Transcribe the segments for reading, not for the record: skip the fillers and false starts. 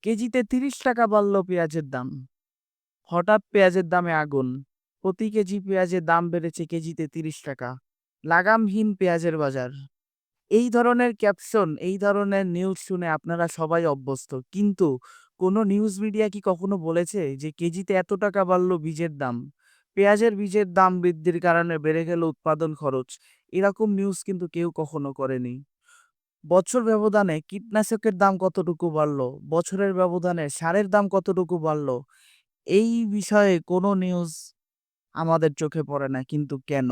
কেজিতে ৩০ টাকা বাড়ল পেঁয়াজের দাম। হঠাৎ পেঁয়াজের দামে আগুন। প্রতি কেজি পেঁয়াজের দাম বেড়েছে কেজিতে ৩০ টাকা। লাগামহীন পেঁয়াজের বাজার। এই ধরনের ক্যাপশন, এই ধরনের নিউজ শুনে আপনারা সবাই অভ্যস্ত। কিন্তু কোনো নিউজ মিডিয়া কি কখনো বলেছে যে কেজিতে এত টাকা বাড়ল বীজের দাম? পেঁয়াজের বীজের দাম বৃদ্ধির কারণে বেড়ে গেল উৎপাদন খরচ। এরকম নিউজ কিন্তু কেউ কখনো করেনি। বছর ব্যবধানে কীটনাশকের দাম কতটুকু বাড়ল? বছরের ব্যবধানে সারের দাম কতটুকু বাড়ল? এই বিষয়ে কোনো নিউজ আমাদের চোখে পড়ে না। কিন্তু কেন?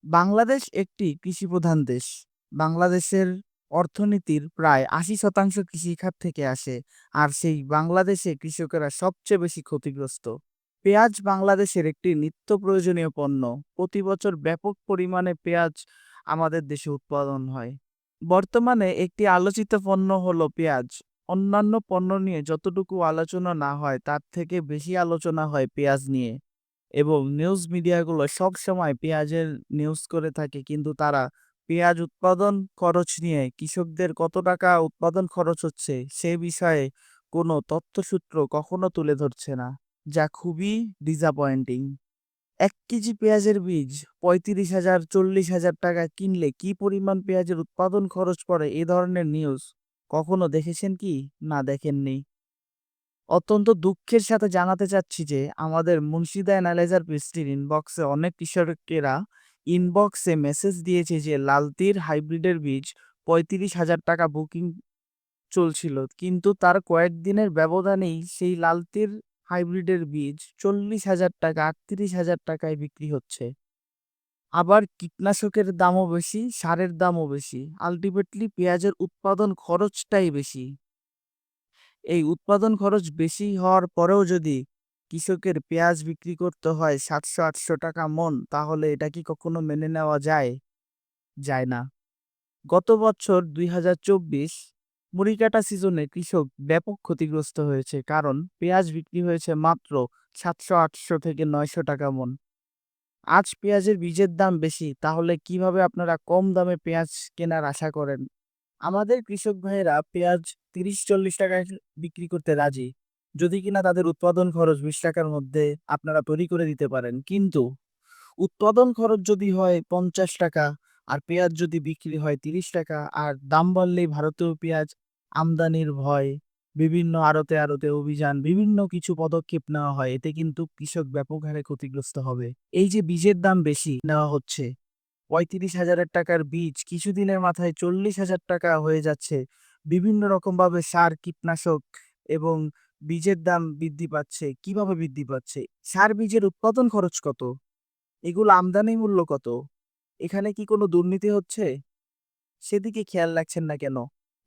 বাংলাদেশ একটি কৃষিপ্রধান দেশ। বাংলাদেশের অর্থনীতির প্রায় ৮০% কৃষিখাত থেকে আসে। আর সেই বাংলাদেশে কৃষকেরা সবচেয়ে বেশি ক্ষতিগ্রস্ত। পেঁয়াজ বাংলাদেশের একটি নিত্য প্রয়োজনীয় পণ্য। প্রতি বছর ব্যাপক পরিমাণে পেঁয়াজ আমাদের দেশে উৎপাদন হয়। বর্তমানে একটি আলোচিত পণ্য হলো পেঁয়াজ। অন্যান্য পণ্য নিয়ে যতটুকু আলোচনা না হয় তার থেকে বেশি আলোচনা হয় পেঁয়াজ নিয়ে। এবং নিউজ মিডিয়াগুলো সবসময় পেঁয়াজের নিউজ করে থাকে, কিন্তু তারা পেঁয়াজ উৎপাদন খরচ নিয়ে কৃষকদের কত টাকা উৎপাদন খরচ হচ্ছে সে বিষয়ে কোনো তথ্যসূত্র কখনো তুলে ধরছে না, যা খুবই ডিসঅ্যাপয়েন্টিং। ১ কেজি পেঁয়াজের বীজ ৩৫,০০০ ৪০,০০০ টাকা কিনলে কি পরিমাণ পেঁয়াজের উৎপাদন খরচ পড়ে, এ ধরনের নিউজ কখনো দেখেছেন কি? না, দেখেননি। অত্যন্ত দুঃখের সাথে জানাতে চাচ্ছি যে আমাদের মুন্সিদা অ্যানালাইজার পেজটির ইনবক্সে অনেক কৃষকেরা ইনবক্সে মেসেজ দিয়েছে যে লালতির হাইব্রিডের বীজ ৩৫,০০০ টাকা বুকিং চলছিল, কিন্তু তার কয়েকদিনের ব্যবধানেই সেই লালতির হাইব্রিডের বীজ ৪০,০০০ টাকা ৩৮,০০০ টাকায় বিক্রি হচ্ছে। আবার কীটনাশকের দামও বেশি, সারের দামও বেশি। আলটিমেটলি পেঁয়াজের উৎপাদন খরচটাই বেশি। এই উৎপাদন খরচ বেশি হওয়ার পরেও যদি কৃষকের পেঁয়াজ বিক্রি করতে হয় ৭০০-৮০০ টাকা মণ, তাহলে এটা কি কখনো মেনে নেওয়া যায়? যায় না। গত বছর ২০২৪ মুড়ি কাটা সিজনে কৃষক ব্যাপক ক্ষতিগ্রস্ত হয়েছে, কারণ পেঁয়াজ বিক্রি হয়েছে মাত্র ৭০০-৮০০ থেকে ৯০০ টাকা মণ। আজ পেঁয়াজের বীজের দাম বেশি, তাহলে কিভাবে আপনারা কম দামে পেঁয়াজ কেনার আশা করেন? আমাদের কৃষক ভাইয়েরা পেঁয়াজ ৩০-৪০ টাকায় বিক্রি করতে রাজি, যদি কিনা তাদের উৎপাদন খরচ ২০ টাকার মধ্যে আপনারা তৈরি করে দিতে পারেন। কিন্তু উৎপাদন খরচ যদি হয় ৫০ টাকা আর পেঁয়াজ যদি বিক্রি হয় ৩০ টাকা, আর দাম বাড়লেই ভারতীয় পেঁয়াজ আমদানির ভয়, বিভিন্ন আড়তে আড়তে অভিযান, বিভিন্ন কিছু পদক্ষেপ নেওয়া হয়, এতে কিন্তু কৃষক ব্যাপক হারে ক্ষতিগ্রস্ত হবে। এই যে বীজের দাম বেশি নেওয়া হচ্ছে, ৩৫,০০০ টাকার বীজ কিছুদিনের মাথায় ৪০,০০০ টাকা হয়ে যাচ্ছে। বিভিন্ন রকমভাবে সার, কীটনাশক এবং বীজের দাম বৃদ্ধি পাচ্ছে। কিভাবে বৃদ্ধি পাচ্ছে? সার বীজের উৎপাদন খরচ কত? এগুলো আমদানি মূল্য কত? এখানে কি কোনো দুর্নীতি হচ্ছে? সেদিকে খেয়াল রাখছেন না কেন?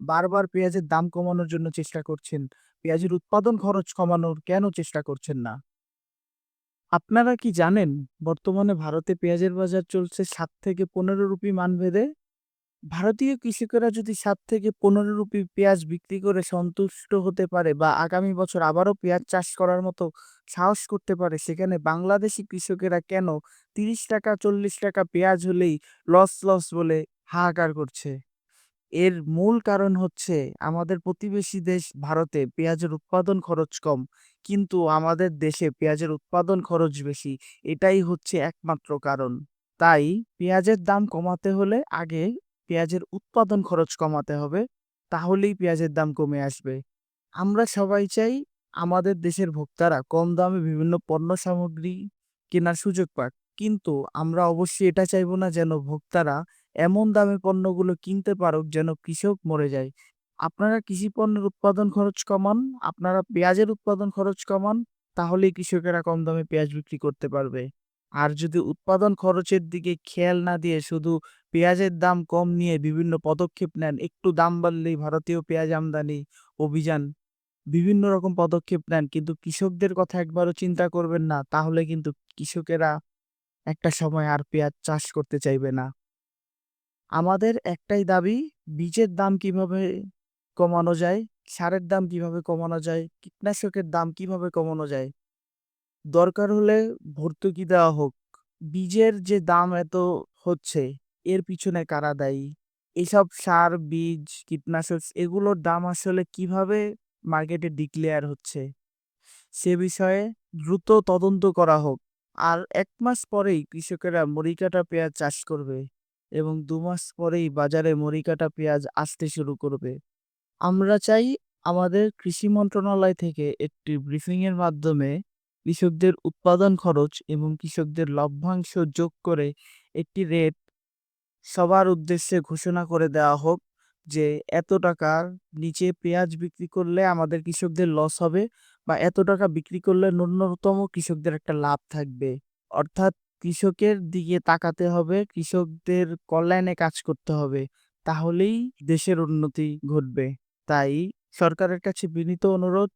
বারবার পেঁয়াজের দাম কমানোর জন্য চেষ্টা করছেন। পেঁয়াজের উৎপাদন খরচ কমানোর কেন চেষ্টা করছেন না? আপনারা কি জানেন বর্তমানে ভারতে পেঁয়াজের বাজার চলছে ৳৭-১৫ মান ভেদে? ভারতীয় কৃষকেরা যদি ৳৭-১৫ পেঁয়াজ বিক্রি করে সন্তুষ্ট হতে পারে বা আগামী বছর আবারও পেঁয়াজ চাষ করার মতো সাহস করতে পারে, সেখানে বাংলাদেশি কৃষকেরা কেন ৩০ টাকা ৪০ টাকা পেঁয়াজ হলেই লস বলে হাহাকার করছে? এর মূল কারণ হচ্ছে আমাদের প্রতিবেশী দেশ ভারতে পেঁয়াজের উৎপাদন খরচ কম, কিন্তু আমাদের দেশে পেঁয়াজের উৎপাদন খরচ বেশি। এটাই হচ্ছে একমাত্র কারণ। তাই পেঁয়াজের দাম কমাতে হলে আগে পেঁয়াজের উৎপাদন খরচ কমাতে হবে, তাহলেই পেঁয়াজের দাম কমে আসবে। আমরা সবাই চাই আমাদের দেশের ভোক্তারা কম দামে বিভিন্ন পণ্য সামগ্রী কেনার সুযোগ পাক। কিন্তু আমরা অবশ্যই এটা চাইবো না যেন ভোক্তারা এমন দামে পণ্যগুলো কিনতে পারুক যেন কৃষক মরে যায়। আপনারা কৃষি পণ্যের উৎপাদন খরচ কমান, আপনারা পেঁয়াজের উৎপাদন খরচ কমান, তাহলেই কৃষকেরা কম দামে পেঁয়াজ বিক্রি করতে পারবে। আর যদি উৎপাদন খরচের দিকে খেয়াল না দিয়ে শুধু পেঁয়াজের দাম কম নিয়ে বিভিন্ন পদক্ষেপ নেন, একটু দাম বাড়লেই ভারতীয় পেঁয়াজ আমদানি অভিযান, বিভিন্ন রকম পদক্ষেপ নেন, কিন্তু কৃষকদের কথা একবারও চিন্তা করবেন না, তাহলে কিন্তু কৃষকেরা একটা সময় আর পেঁয়াজ চাষ করতে চাইবে না। আমাদের একটাই দাবি, বীজের দাম কিভাবে কমানো যায়, সারের দাম কিভাবে কমানো যায়, কীটনাশকের দাম কিভাবে কমানো যায়। দরকার হলে ভর্তুকি দেওয়া হোক। বীজের যে দাম এত হচ্ছে, এর পিছনে কারা দায়ী? এসব সার, বীজ, কীটনাশক এগুলোর দাম আসলে কিভাবে মার্কেটে ডিক্লেয়ার হচ্ছে, সে বিষয়ে দ্রুত তদন্ত করা হোক। আর ১ মাস পরেই কৃষকেরা মরিকাটা পেঁয়াজ চাষ করবে এবং ২ মাস পরেই বাজারে মরিকাটা পেঁয়াজ আসতে শুরু করবে। আমরা চাই আমাদের কৃষি মন্ত্রণালয় থেকে একটি ব্রিফিং এর মাধ্যমে কৃষকদের উৎপাদন খরচ এবং কৃষকদের লভ্যাংশ যোগ করে একটি রেট সবার উদ্দেশ্যে ঘোষণা করে দেওয়া হোক যে এত টাকার নিচে পেঁয়াজ বিক্রি করলে আমাদের কৃষকদের লস হবে বা এত টাকা বিক্রি করলে ন্যূনতম কৃষকদের একটা লাভ থাকবে। অর্থাৎ কৃষকের দিকে তাকাতে হবে, কৃষকদের কল্যাণে কাজ করতে হবে। তাহলেই দেশের উন্নতি ঘটবে। তাই সরকারের কাছে বিনীত অনুরোধ,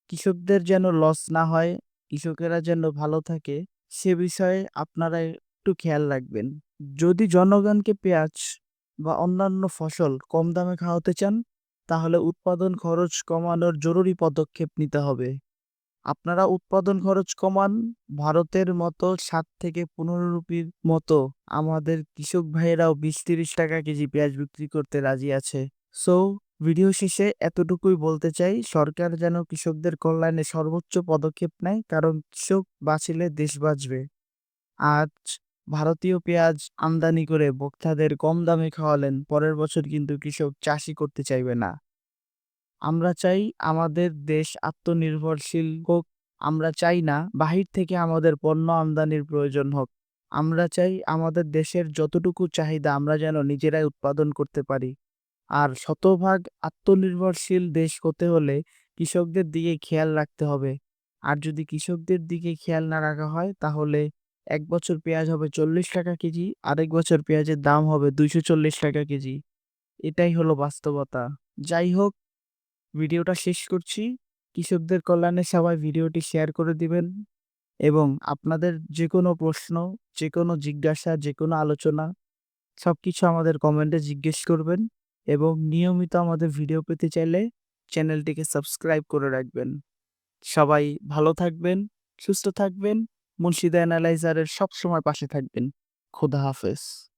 কৃষকদের যেন লস না হয়, কৃষকেরা যেন ভালো থাকে, সে বিষয়ে আপনারা একটু খেয়াল রাখবেন। যদি জনগণকে পেঁয়াজ বা অন্যান্য ফসল কম দামে খাওয়াতে চান, তাহলে উৎপাদন খরচ কমানোর জরুরি পদক্ষেপ নিতে হবে। আপনারা উৎপাদন খরচ কমান, ভারতের মতো ৭ থেকে ১৫ রুপির মতো আমাদের কৃষক ভাইয়েরাও ২০-৩০ টাকা কেজি পেঁয়াজ বিক্রি করতে রাজি আছে। সো ভিডিও শেষে এতটুকুই বলতে চাই, সরকার যেন কৃষকদের কল্যাণে সর্বোচ্চ পদক্ষেপ নেয়, কারণ কৃষক বাঁচলে দেশ বাঁচবে। আজ ভারতীয় পেঁয়াজ আমদানি করে ভোক্তাদের কম দামে খাওয়ালেন, পরের বছর কিন্তু কৃষক চাষই করতে চাইবে না। আমরা চাই আমাদের দেশ আত্মনির্ভরশীল হোক। আমরা চাই না বাহির থেকে আমাদের পণ্য আমদানির প্রয়োজন হোক। আমরা চাই আমাদের দেশের যতটুকু চাহিদা আমরা যেন নিজেরাই উৎপাদন করতে পারি। আর শতভাগ আত্মনির্ভরশীল দেশ হতে হলে কৃষকদের দিকে খেয়াল রাখতে হবে। আর যদি কৃষকদের দিকে খেয়াল না রাখা হয়, তাহলে ১ বছর পেঁয়াজ হবে ৪০ টাকা কেজি, আরেক বছর পেঁয়াজের দাম হবে ২৪০ টাকা কেজি। এটাই হলো বাস্তবতা। যাই হোক, ভিডিওটা শেষ করছি। কৃষকদের কল্যাণে সবাই ভিডিওটি শেয়ার করে দিবেন এবং আপনাদের যেকোনো প্রশ্ন, যেকোনো জিজ্ঞাসা, যেকোনো আলোচনা সবকিছু আমাদের কমেন্টে জিজ্ঞেস করবেন এবং নিয়মিত আমাদের ভিডিও পেতে চাইলে চ্যানেলটিকে সাবস্ক্রাইব করে রাখবেন। সবাই ভালো থাকবেন, সুস্থ থাকবেন, মুন্সিদা এনালাইজারের সবসময় পাশে থাকবেন। খোদা হাফেজ।